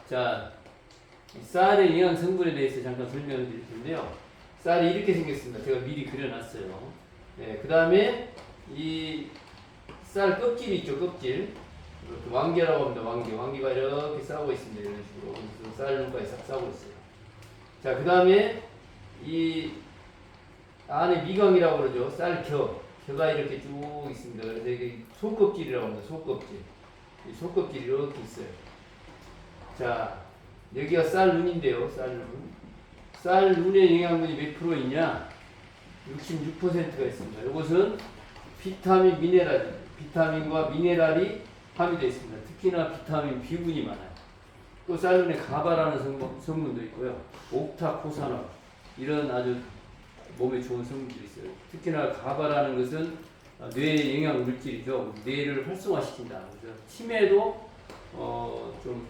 자, 쌀의 영양 성분에 대해서 잠깐 설명을 드릴 텐데요. 쌀이 이렇게 생겼습니다. 제가 미리 그려놨어요. 네, 그 다음에 이 쌀 껍질 있죠, 껍질. 이렇게 왕개라고 합니다. 왕개가 이렇게 싸고 있습니다. 이런 식으로. 그래서 쌀 눈가에 싹 싸고 있어요. 자, 그 다음에 이 안에 미강이라고 그러죠. 쌀겨가 이렇게 쭉 있습니다. 그래서 이게 속껍질이라고 합니다. 속껍질. 이 속껍질이 이렇게 있어요. 자, 여기가 쌀 눈인데요. 쌀 눈. 쌀 눈의 영양분이 몇 프로 있냐? 66%가 있습니다. 이것은 비타민, 비타민과 미네랄이 함유되어 있습니다. 특히나 비타민 B군이 많아요. 또 쌀눈에 가바라는 성분도 있고요. 옥타코사놀 이런 아주 몸에 좋은 성분들이 있어요. 특히나 가바라는 것은 뇌 영양 물질이죠. 뇌를 활성화시킨다. 그래서 치매도 좀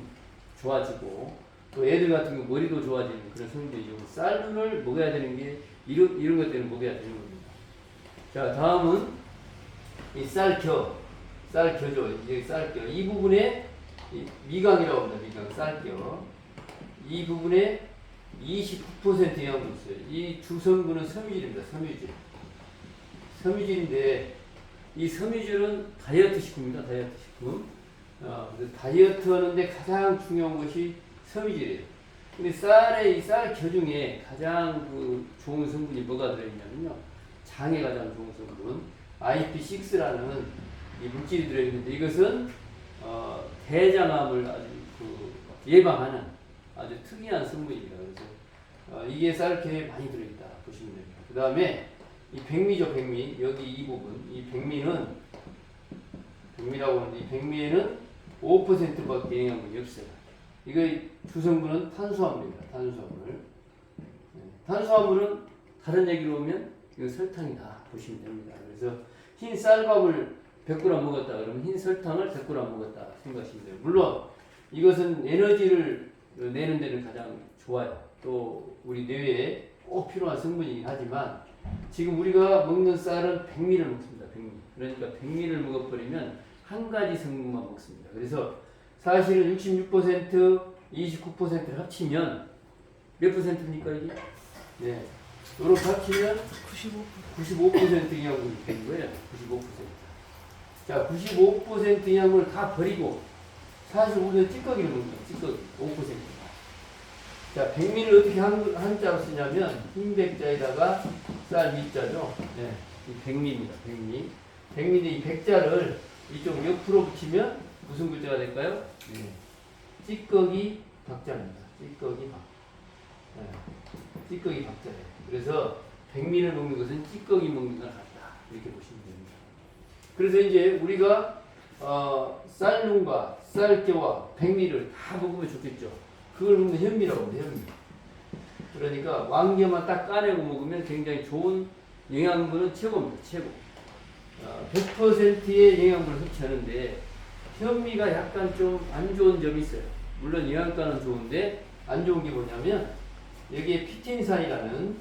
좋아지고 또 애들 같은 경우 머리도 좋아지는 그런 성분이죠. 쌀눈을 먹어야 되는 게 이런 것 때문에 먹어야 되는 겁니다. 자, 다음은 이 쌀겨죠. 이게 쌀겨. 이 부분에 미강이라고 합니다. 미강, 쌀겨. 이 부분에 29% 영양분이 있어요. 이 두 성분은 섬유질입니다. 섬유질인데 이 섬유질은 다이어트 식품입니다. 다이어트 식품. 다이어트 하는데 가장 중요한 것이 섬유질이에요. 근데 쌀의 이 쌀겨 중에 가장 좋은 성분이 뭐가 들어있냐면요. 장에 가장 좋은 성분 IP6라는 이 물질이 들어있는데 이것은 대장암을 아주 예방하는 아주 특이한 성분입니다. 그래서 이게 쌀겨에 많이 들어있다 보시면 됩니다. 그 다음에 이 백미죠, 백미. 여기 이 부분, 이 백미는 백미라고 하는데 이 백미에는 5%밖에 영양분이 없어요. 이거 주성분은 탄수화물입니다. 탄수화물은 다른 얘기로 보면 이거 설탕이다 보시면 됩니다. 그래서 흰 쌀밥을 100g 먹었다 그러면 흰 설탕을 100g 먹었다 생각하시면 돼요. 물론 이것은 에너지를 내는 데는 가장 좋아요. 또 우리 뇌에 꼭 필요한 성분이긴 하지만 지금 우리가 먹는 쌀은 백미를 먹습니다. 백미. 그러니까 백미를 먹어버리면 한 가지 성분만 먹습니다. 그래서 사실은 66%, 29%를 합치면 몇 %입니까 이게? 네. 이렇게 합치면 95% 영양분이 되는 거예요. 95%. 자, 95% 영양분을 다 버리고 사실 우리는 찌꺼기를 먹는 거예요. 찌꺼기 5%. 자, 백미를 어떻게 한자로 쓰냐면 흰 백자에다가 쌀 밑자죠. 네, 이 백미입니다. 백미인데 이 백자를 이쪽 옆으로 붙이면 무슨 글자가 될까요? 네. 찌꺼기 박자입니다. 찌꺼기 박자예요. 그래서 백미를 먹는 것은 찌꺼기 먹는 것 같다. 이렇게 보시면 됩니다. 그래서 이제 우리가 쌀눈과 쌀겨와 백미를 다 먹으면 좋겠죠. 그걸 먹는 현미라고 합니다. 현미. 그러니까 왕겨만 딱 까내고 먹으면 굉장히 좋은 영양분은 최고입니다. 최고. 100%의 영양분을 섭취하는데 현미가 약간 좀 안 좋은 점이 있어요. 물론 영양가는 좋은데 안 좋은 게 뭐냐면 여기에 피틴산이라는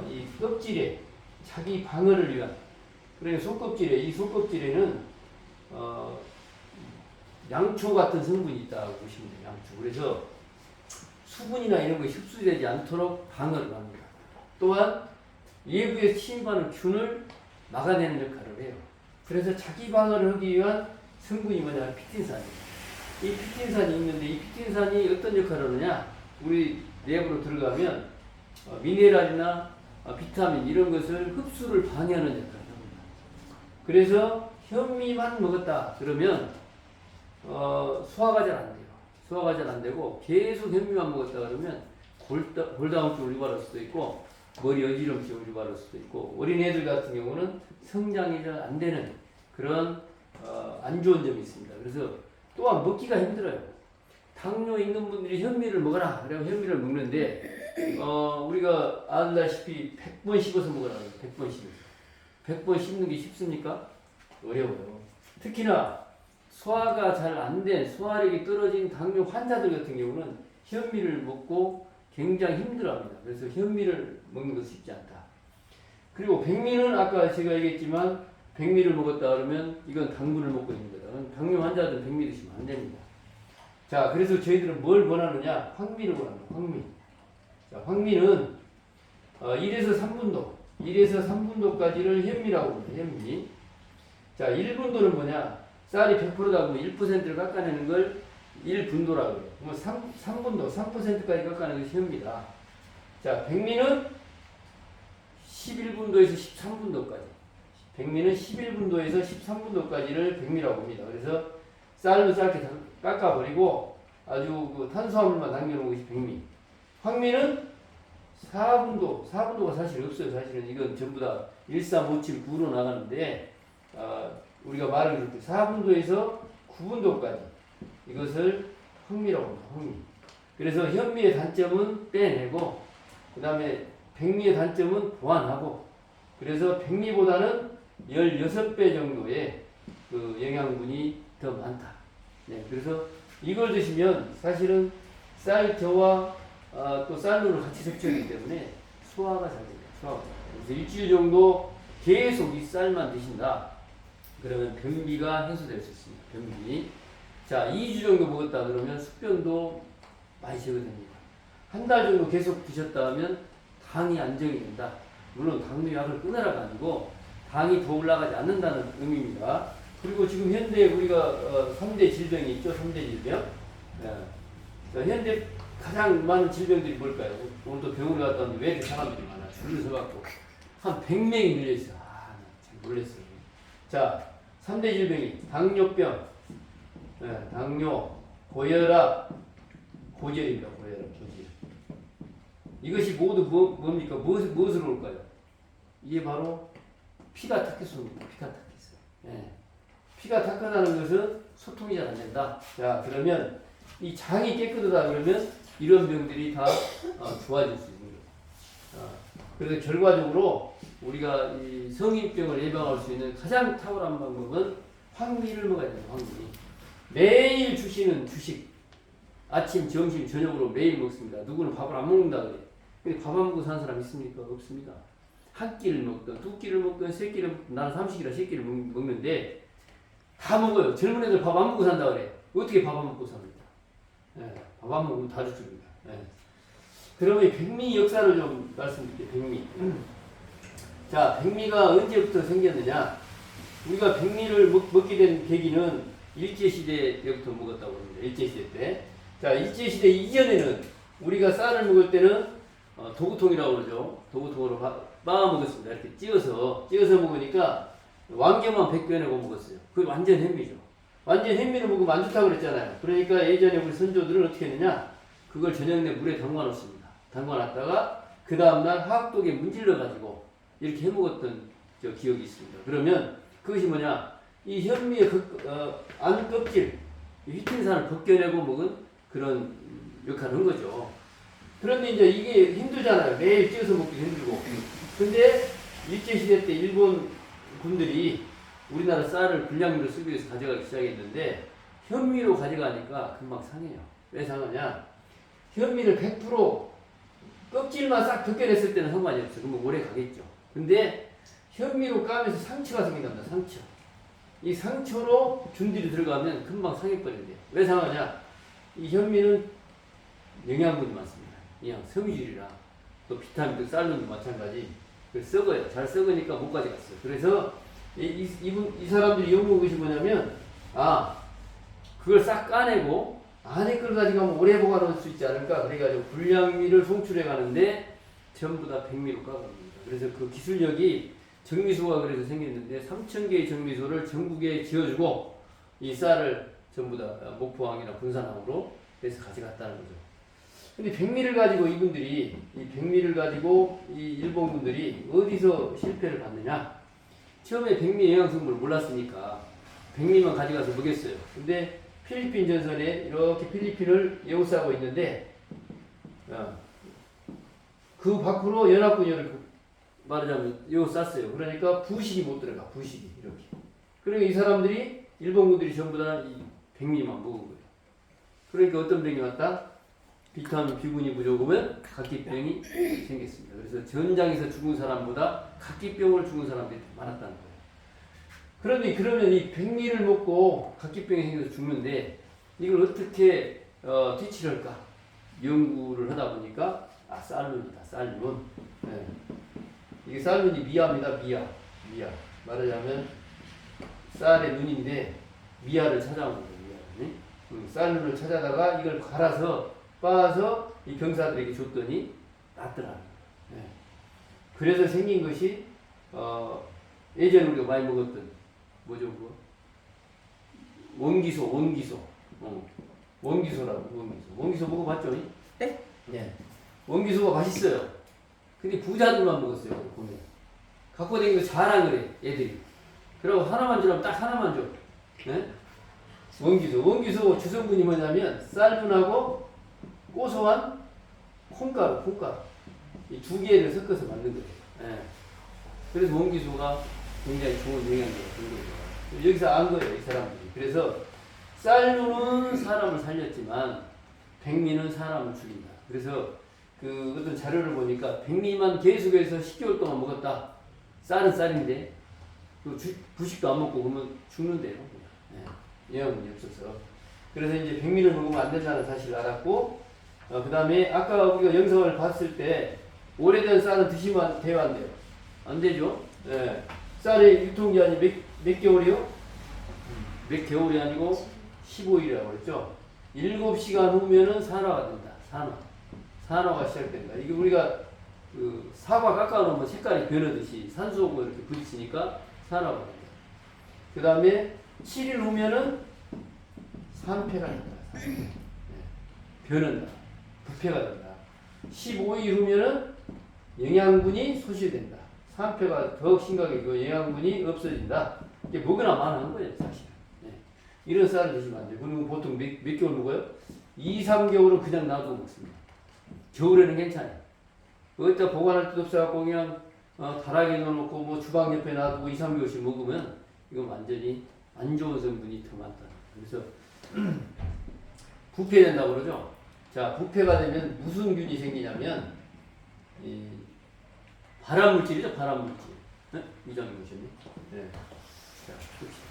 이 껍질에 자기 방어를 위한 그러니까 이 속껍질에는 양초 같은 성분이 있다고 보시면 돼요. 양초. 그래서 수분이나 이런 것이 흡수되지 않도록 방어를 합니다. 또한 외부에 침입하는 균을 막아내는 역할을 해요. 그래서 자기 방어를 하기 위한 성분이 뭐냐면 피틴산입니다. 이 피틴산이 있는데 이 피틴산이 어떤 역할을 하느냐? 우리 내부로 들어가면 미네랄이나 비타민 이런 것을 흡수를 방해하는 역할을 합니다. 그래서 현미만 먹었다 그러면 소화가 잘 안 돼요. 소화가 잘 안 되고 계속 현미만 먹었다 그러면 골다공증을 유발할 수도 있고 머리 어지럼증을 유발할 수도 있고 어린애들 같은 경우는 성장이 잘 안 되는 그런 안 좋은 점이 있습니다. 그래서 또한 먹기가 힘들어요. 당뇨 있는 분들이 현미를 먹어라. 그래서 현미를 먹는데 우리가 알다시피 100번 씹어서 먹으라. 100번 씹어서. 100번 씹는 게 쉽습니까? 어려워요. 특히나 소화가 잘 안 된 소화력이 떨어진 당뇨 환자들 같은 경우는 현미를 먹고 굉장히 힘들어합니다. 그래서 현미를 먹는 것은 쉽지 않다. 그리고 백미는 아까 제가 얘기했지만 백미를 먹었다 그러면 이건 당분을 먹고 있는 거다. 당뇨 환자들은 백미 드시면 안 됩니다. 자, 그래서 저희들은 뭘 원하느냐? 황미를 원합니다. 황미. 자, 황미는 1에서 3분도, 1에서 3분도까지를 현미라고 합니다. 현미. 자, 1분도는 뭐냐? 쌀이 100%다 보면 1%를 깎아내는 걸 1분도라고 해요. 그럼 3분도, 3%까지 깎아내는 것이 현미다. 자, 백미는 11분도에서 13분도까지. 백미는 11분도에서 13분도까지를 백미라고 합니다. 그래서 쌀로 짧게 깎아버리고 아주 그 탄수화물만 남겨놓은 것이 백미. 황미는 4분도가 사실 없어요. 사실은 이건 전부 다 13579로 나가는데, 우리가 말을 이렇게 4분도에서 9분도까지 이것을 황미라고 합니다. 황미. 그래서 현미의 단점은 빼내고, 그 다음에 백미의 단점은 보완하고, 그래서 백미보다는 16배 정도의 그 영양분이 더 많다. 네, 그래서 이걸 드시면 사실은 쌀저와 또 쌀물을 같이 섭취하기 때문에 소화가 잘 됩니다. 소화가. 그래서 일주일 정도 계속 이 쌀만 드신다. 그러면 변비가 해소될 수 있습니다. 변비. 자, 2주 정도 먹었다 그러면 숙변도 많이 제거됩니다. 한 달 정도 계속 드셨다 하면 당이 안정이 된다. 물론 당뇨약을 끊으라가 아니고 당이 더 올라가지 않는다는 의미입니다. 그리고 지금 현대 우리가 3대 질병이 있죠. 3대 질병. 현대 가장 많은 질병들이 뭘까요? 오늘도 병원에 갔다 왔는데 왜 이렇게 사람들이 많아? 줄을 서갖고 한 100명이 밀려있어. 참 놀랐어요. 자, 3대 질병이 당뇨병, 당뇨, 고혈압, 고지혈입니다. 고혈압, 고지혈. 이것이 모두 뭡니까? 무엇으로 올까요? 이게 바로 피가 탁해서입니다. 피가 탁해서. 피가 탁하다는 것은 소통이 잘 안 된다. 자, 그러면 이 장이 깨끗하다 그러면 이런 병들이 다 좋아질 수 있는 거예요. 그래서 결과적으로 우리가 이 성인병을 예방할 수 있는 가장 탁월한 방법은 황미를 먹어야 됩니다. 황미. 매일 주시는 주식, 아침, 점심, 저녁으로 매일 먹습니다. 누구는 밥을 안 먹는다 그래. 근데 밥 안 먹고 사는 사람 있습니까? 없습니다. 한 끼를 먹든 두 끼를 먹든 세 끼를 먹든 나는 3식이라 세 끼를 먹는데 다 먹어요. 젊은 애들 밥 안 먹고 산다 그래. 어떻게 밥 안 먹고 삽니까? 밥 안 먹으면 다 죽습니다. 그러면 백미 역사를 좀 말씀드릴게요. 백미. 자, 백미가 언제부터 생겼느냐? 우리가 백미를 먹게 된 계기는 일제시대 때부터 먹었다고 합니다. 일제시대 때. 자, 일제시대 이전에는 우리가 쌀을 먹을 때는 도구통이라고 그러죠. 도구통으로 빻아 먹었습니다. 이렇게 찧어서 먹으니까 왕겨만 100견내고 먹었어요. 그게 완전 현미죠. 완전 현미를 먹으면 안 좋다고 그랬잖아요. 그러니까 예전에 우리 선조들은 어떻게 했느냐? 그걸 저녁 내 물에 담가 놓습니다. 담가 놨다가 그 다음날 화학독에 문질러 가지고 이렇게 해 먹었던 기억이 있습니다. 그러면 그것이 뭐냐? 이 현미의 안 껍질, 휘틴산을 벗겨내고 먹은 그런 역할을 한 거죠. 그런데 이제 이게 힘들잖아요. 매일 쪄서 먹기도 힘들고. 근데 일제시대 때 일본 군들이 우리나라 쌀을 불량미로 쓰기 위해서 가져가기 시작했는데 현미로 가져가니까 금방 상해요. 왜 상하냐? 현미를 100% 껍질만 싹 벗겨냈을 때는 상관이 없어요. 그러면 오래 가겠죠. 근데 현미로 까면서 상처가 생긴답니다. 상처. 이 상처로 균들이 들어가면 금방 상해버린대요. 왜 상하냐? 이 현미는 영양분이 많습니다. 섬유질이라 또 비타민, 또 쌀도 마찬가지. 썩어요. 잘 썩으니까 못 가져갔어요. 그래서 이 사람들이 연구한 것이 뭐냐면, 그걸 싹 까내고 안에 걸 가져가면 오래 보관할 수 있지 않을까. 그래가지고 불량미를 송출해 가는데 전부 다 백미로 까갑니다. 그래서 그 기술력이 정미소가 그래서 생겼는데 3,000개의 정미소를 전국에 지어주고 이 쌀을 전부 다 목포항이나 군산항으로 해서 가져갔다는 거죠. 근데 백미를 가지고 이 백미를 가지고 이 일본 분들이 어디서 실패를 봤느냐? 처음에 백미 영양성분을 몰랐으니까 백미만 가져가서 먹였어요. 근데 필리핀 전선에 이렇게 필리핀을 에워싸고 있는데 그 밖으로 연합군열을 말하자면 에워쌌어요. 그러니까 부식이 못 들어가. 부식이 이렇게. 그러니까 이 사람들이 일본군들이 전부 다 이 백미만 먹은 거예요. 그러니까 어떤 병이 왔다? 비타민 B군이 부족하면 각기병이 생겼습니다. 그래서 전장에서 죽은 사람보다 각기병을 죽은 사람들이 많았다는 거예요. 그런데 그러면 이 백미를 먹고 각기병이 생겨서 죽는데 이걸 어떻게 뒤치를까 연구를 하다 보니까 쌀눈이다. 쌀눈. 네. 이게 쌀눈이 미아입니다. 미아. 말하자면 쌀의 눈인데 미아를 찾아온 거예요. 미아. 쌀눈을 찾아다가 이걸 갈아서 빻아서 이 병사들에게 줬더니 낫더라. 네. 그래서 생긴 것이 예전에 우리가 많이 먹었던 뭐죠 그거? 원기소. 원기소라고. 원기소 먹어봤죠? 네. 네. 원기소가 맛있어요. 근데 부자들만 먹었어요. 보면 갖고 다니는 거 자랑 그래 애들이. 그리고 하나만 주라면 딱 하나만 줘. 네? 원기소 주성분이 뭐냐면 쌀분하고 고소한 콩가루 이 두 개를 섞어서 만든 거예요. 네. 그래서 원기소가 굉장히 좋은 영양제가 된 거예요. 여기서 안 거예요 이 사람들이. 그래서 쌀눈은 사람을 살렸지만 백미는 사람을 죽인다. 그래서 그 어떤 자료를 보니까 백미만 계속해서 10개월 동안 먹었다. 쌀은 쌀인데 그 부식도 안 먹고 그러면 죽는데요. 네. 영양분이 없어서. 그래서 이제 백미를 먹으면 안 된다는 사실을 알았고, 그 다음에 아까 우리가 영상을 봤을 때 오래된 쌀은 드시면 돼요, 안 돼요? 안 되죠. 네. 쌀의 유통기한이 몇 개월이요? 몇 개월이 아니고 15일이라고 그랬죠. 7시간 후면은 산화가 된다. 산화가 시작된다. 이게 우리가 그 사과 깎아놓으면 색깔이 변하듯이 산소하고 이렇게 부딪히니까 산화가 된다. 그 다음에 7일 후면은 산패가 된다. 네. 변한다. 부패가 된다. 15일 후면은 영양분이 소실된다. 산패가 더 심각해지고 영양분이 없어진다. 이게 먹으나 마나한 거예요, 사실. 네. 이런 쌀을 드시면 안 돼요. 그리고 보통 몇 개월 먹어요? 2, 3개월은 그냥 놔두고 먹습니다. 겨울에는 괜찮아요. 어디다 보관할 데도 없어갖고 그냥 다락에 넣어놓고 뭐 주방 옆에 놔두고 2, 3개월씩 먹으면 이건 완전히 안 좋은 성분이 더 많다. 그래서 부패된다고 그러죠. 자, 부패가 되면 무슨 균이 생기냐면 이 발암물질이죠. 발암물질. 네? 이장님 오셨네. 네. 자, 봅시다.